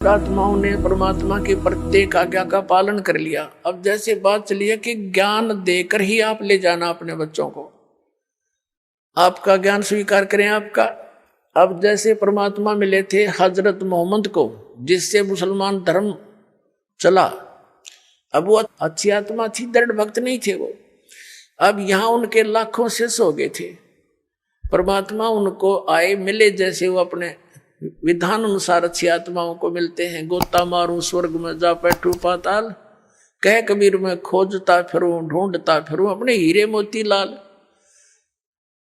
आत्माओं ने परमात्मा की प्रत्येक आज्ञा का पालन कर लिया। अब जैसे बात चली है कि ज्ञान देकर ही आप ले जाना अपने बच्चों को, आपका ज्ञान स्वीकार करें आपका। अब जैसे परमात्मा मिले थे हजरत मोहम्मद को, जिससे मुसलमान धर्म चला, अब वो अच्छी आत्मा थी, दृढ़ भक्त नहीं थे वो। अब यहां उनके लाखों शिष्य हो गए थे। परमात्मा उनको आए मिले, जैसे वो अपने विधान अनुसार अच्छी आत्माओं को मिलते हैं। गोता मारूं स्वर्ग में जा बैठूं पाताल, कह कबीर में खोजता फिरूं ढूंढता फिरूं अपने हीरे मोती लाल।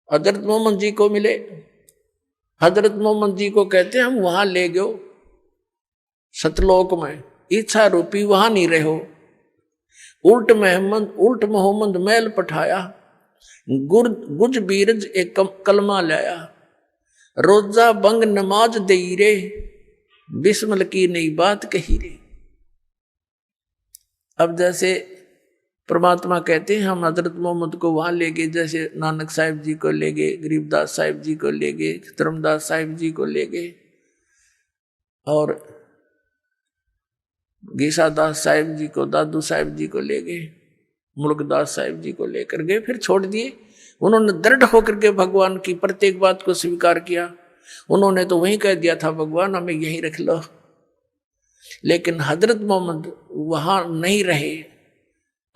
हजरत मोहम्मद जी को मिले, हजरत मोहम्मद जी को कहते हम वहां ले गयो सतलोक में, इच्छा रूपी वहां नहीं रहो। उल्ट मोहम्मद मैल पठाया, गुज बीरज एक कलमा लाया। रोजा बंग नमाज दई रे, बिस्मिल की नई बात कही रे। अब जैसे परमात्मा कहते हैं हम हजरत मोहम्मद को वहां ले गए, जैसे नानक साहिब जी को ले गए, गरीबदास साहिब जी को ले गए, धर्मदास साहिब जी को ले गए, और गीसादास साहिब जी को, दादू साहिब जी को ले गए, मुल्कदास साहिब जी को लेकर गए, फिर छोड़ दिए। उन्होंने दृढ़ होकर के भगवान की प्रत्येक बात को स्वीकार किया। उन्होंने तो वहीं कह दिया था भगवान हमें यहीं रख लो, लेकिन हजरत मोहम्मद वहां नहीं रहे,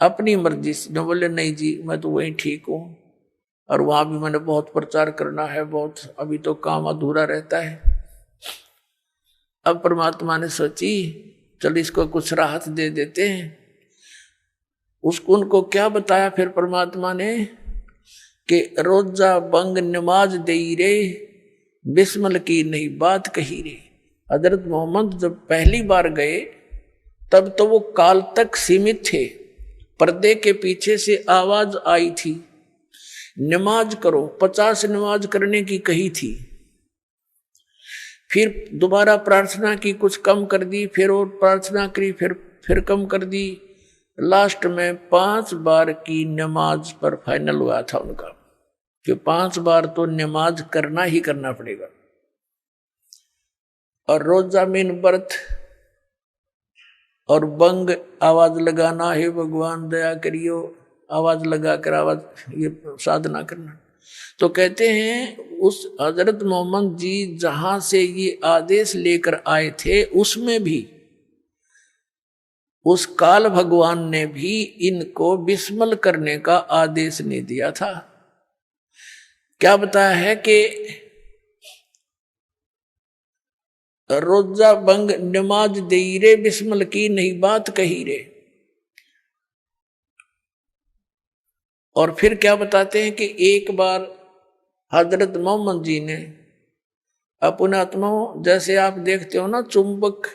अपनी मर्जी से जो बोले नहीं जी मैं तो वहीं ठीक हूं, और वहां भी मैंने बहुत प्रचार करना है, बहुत अभी तो काम अधूरा रहता है। अब परमात्मा ने सोची चल इसको कुछ राहत दे देते हैं। उसको उनको क्या बताया फिर परमात्मा ने कि रोजा बंग नमाज दई रे, बिस्मिल की नई बात कही रे। हजरत मोहम्मद जब पहली बार गए तब तो वो काल तक सीमित थे, पर्दे के पीछे से आवाज आई थी नमाज करो, 50 नमाज करने की कही थी। फिर दोबारा प्रार्थना की, कुछ कम कर दी, फिर और प्रार्थना करी, फिर कम कर दी। लास्ट में 5 बार की नमाज पर फाइनल हुआ था उनका कि 5 बार तो नमाज करना ही करना पड़ेगा। और रोजा मीन व्रत, और बंग आवाज लगाना है भगवान दया करियो, आवाज लगाकर आवाज ये साधना करना। तो कहते हैं उस हजरत मोहम्मद जी जहां से ये आदेश लेकर आए थे, उसमें भी उस काल भगवान ने भी इनको बिस्मिल करने का आदेश नहीं दिया था। क्या बताया है कि रोजा बंग नमाज दई रे, बिस्मिल की नई बात कही रे। और फिर क्या बताते हैं कि एक बार हजरत मोहम्मद जी ने अपने आत्माओं, जैसे आप देखते हो ना चुंबक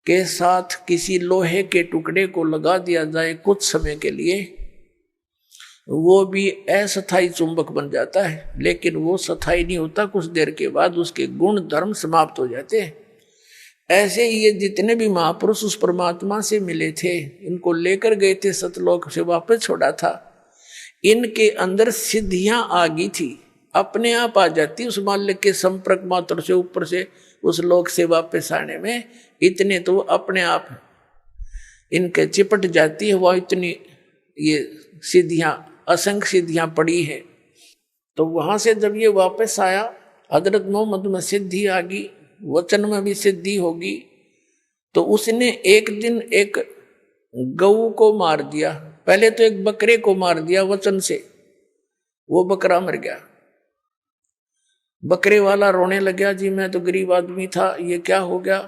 के साथ किसी लोहे के टुकड़े को लगा दिया जाए कुछ समय के लिए, वो भी अस्थायी चुंबक बन जाता है, लेकिन वो स्थायी नहीं होता, कुछ देर के बाद उसके गुण धर्म समाप्त हो जाते हैं। ऐसे ही ये जितने भी महापुरुष उस परमात्मा से मिले थे, इनको लेकर गए थे सतलोक से वापस छोड़ा था, इनके अंदर सिद्धियां आ गई थी, अपने आप आ जाती उस मालिक के संपर्क मात्र से, ऊपर से उस लोक से वापस आने में इतने तो अपने आप इनके चिपट जाती है। वह इतनी ये सिद्धियां, असंख्य सिद्धियां पड़ी है। तो वहां से जब ये वापस आया, हजरत मोहम्मद में सिद्धि आ गई, वचन में भी सिद्धि होगी। तो उसने एक दिन एक गऊ को मार दिया, पहले तो एक बकरे को मार दिया वचन से, वो बकरा मर गया। बकरे वाला रोने लगा, जी मैं तो गरीब आदमी था, ये क्या हो गया।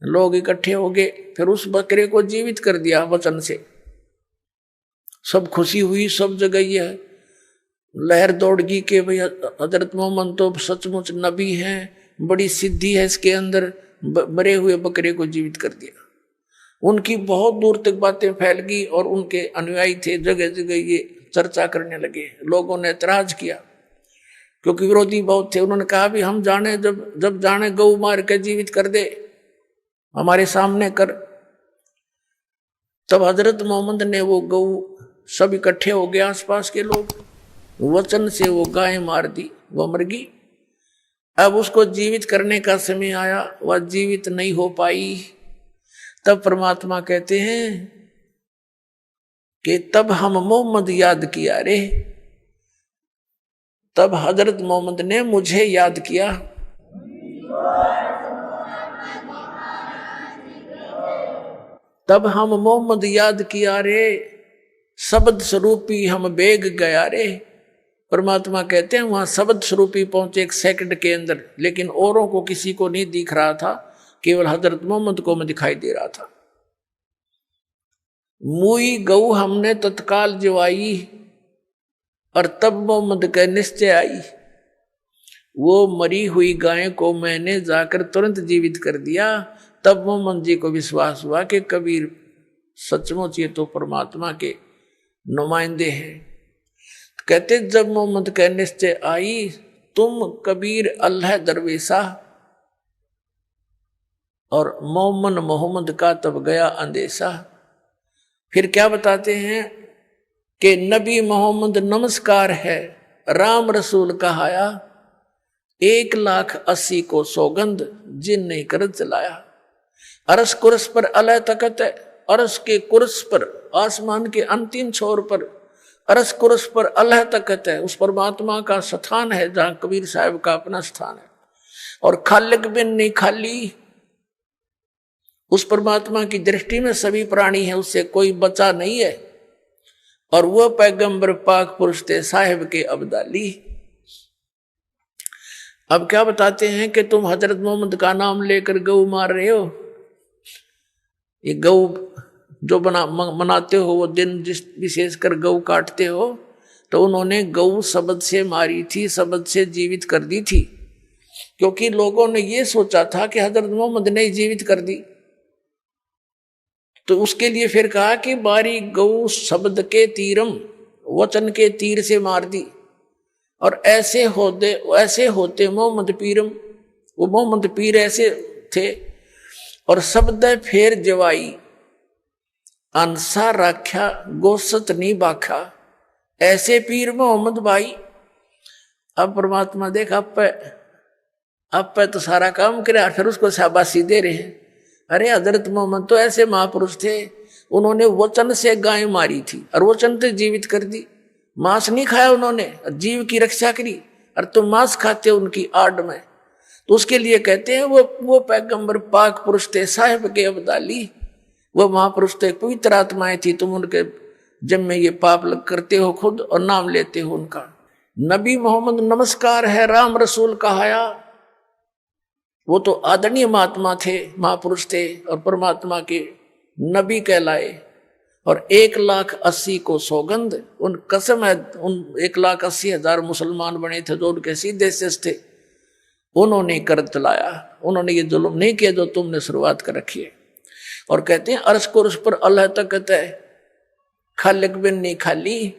लोग इकट्ठे हो गए, फिर उस बकरे को जीवित कर दिया वचन से। सब खुशी हुई, सब जगह ये लहर दौड़ गई कि भाई हजरत मोहम्मद तो सचमुच नबी हैं, बड़ी सिद्धि है इसके अंदर, मरे हुए बकरे को जीवित कर दिया। उनकी बहुत दूर तक बातें फैल गई, और उनके अनुयायी थे जगह जगह ये चर्चा करने लगे। लोगों ने ऐतराज किया, क्योंकि विरोधी बहुत थे। उन्होंने कहा भी हम जाने, जब जाने गऊ मार के जीवित कर दे, हमारे सामने कर। तब हजरत मोहम्मद ने वो गऊ, सब इकट्ठे हो गए आसपास के लोग, वचन से वो गाय मार दी, वो मर गई। अब उसको जीवित करने का समय आया, वह जीवित नहीं हो पाई। तब परमात्मा कहते हैं कि तब हम मोहम्मद याद किया रे, तब हजरत मोहम्मद ने मुझे याद किया। तब हम मोहम्मद याद किया रे, शब्द स्वरूपी हम बेग गया रे। परमात्मा कहते हैं वहां शब्द स्वरूपी पहुंचे 1 सेकंड के अंदर, लेकिन औरों को किसी को नहीं दिख रहा था, केवल हजरत मोहम्मद को मैं दिखाई दे रहा था। मुई गऊ हमने तत्काल जवाई, और तब मोहम्मद का निश्चय आई। वो मरी हुई गाय को मैंने जाकर तुरंत जीवित कर दिया। तब मोहम्मद जी को विश्वास हुआ कि कबीर सचमुच ये तो परमात्मा के नुमाइंदे हैं। कहते जब मोहम्मद का निश्चय आई, तुम कबीर अल्लाह दरवेशा, और मोहम्मद का तब गया अंदेशा। फिर क्या बताते हैं कि नबी मोहम्मद नमस्कार है, राम रसूल कहाया, 1,80,000 को सौगंध जिन नहीं कर चलाया। अरस कुरस पर अल्लाह तकत है, अरस के कुरस पर, आसमान के अंतिम छोर पर अरस कुरस पर अल्लाह तकत है। उस परमात्मा का स्थान है जहां कबीर साहब का अपना स्थान है। और खालिक बिन नहीं खाली, उस परमात्मा की दृष्टि में सभी प्राणी हैं, उससे कोई बचा नहीं है। और वह पैगंबर पाक पुरुष थे साहिब के अब्दाली। अब क्या बताते हैं कि तुम हजरत मोहम्मद का नाम लेकर गऊ मार रहे हो। ये गऊ जो मनाते हो वो दिन, जिस विशेषकर गऊ काटते हो, तो उन्होंने गऊ शब्द से मारी थी, शब्द से जीवित कर दी थी, क्योंकि लोगों ने ये सोचा था कि हजरत मोहम्मद ने जीवित कर दी। तो उसके लिए फिर कहा कि मारी गऊ शब्द के तीरम, वचन के तीर से मार दी। और ऐसे होते मोहम्मद पीरम, वो मोहम्मद पीर ऐसे थे। और शब्द फेर जवाई, अंसा राख्या गोसत नहीं बाखा, ऐसे पीर मोहम्मद भाई। अब परमात्मा देख आप पे तो सारा काम करे, फिर उसको शाबाशी दे रहे हैं। अरे हजरत मोहम्मद तो ऐसे महापुरुष थे, उन्होंने वचन से गाय मारी थी और वचन से जीवित कर दी। मांस नहीं खाया उन्होंने, जीव की रक्षा करी, और तुम मांस खाते हो उनकी आड़ में। तो उसके लिए कहते हैं वो पैगंबर पाक पुरुष थे साहिब के अब्दाली, वो महापुरुष थे, पवित्र आत्माएं थी। तुम उनके जब में ये पाप करते हो खुद और नाम लेते हो उनका। नबी मोहम्मद नमस्कार है, राम रसूल कहाया। वो तो आदरणीय महात्मा थे, महापुरुष थे, और परमात्मा के नबी कहलाए। और 1,80,000 को सौगंध, उन कसम है, उन 1,80,000 मुसलमान बने थे जो उनके सीधे शिष्य थे, उन्होंने कर चलाया। उन्होंने ये जुल्म नहीं किया जो तुमने शुरुआत कर रखी है। और कहते हैं अर्श को उस पर अल्लाह तकत है, खालिक बिन नहीं खाली।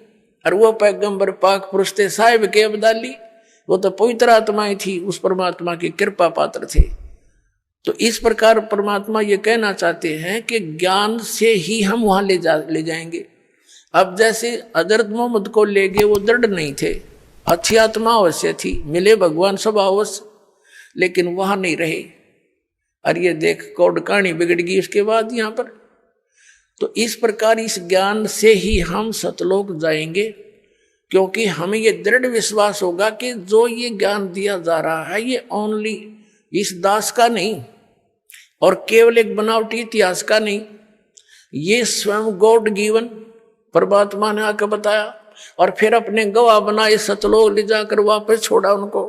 और वो पैगंबर पाक पुरुष थे साहिब के अब्दाली, वो तो पवित्र आत्माएं थी, उस परमात्मा की कृपा पात्र थे। तो इस प्रकार परमात्मा ये कहना चाहते हैं कि ज्ञान से ही हम वहां ले जाएंगे। अब जैसे हजरत मोहम्मद को ले गए, वो दृढ़ नहीं थे, अच्छी आत्मा अवश्य थी, मिले भगवान सब अवश्य, लेकिन वहां नहीं रहे। और ये देख कौड़ कहानी बिगड़ गई उसके बाद यहाँ पर। तो इस प्रकार इस ज्ञान से ही हम सतलोक जाएंगे, क्योंकि हमें ये दृढ़ विश्वास होगा कि जो ये ज्ञान दिया जा रहा है ये ओनली इस दास का नहीं और केवल एक बनावटी इतिहास का नहीं, ये स्वयं गॉड गिवन परमात्मा ने आकर बताया और फिर अपने गवाह बनाए, सतलोक ले जाकर वापस छोड़ा उनको।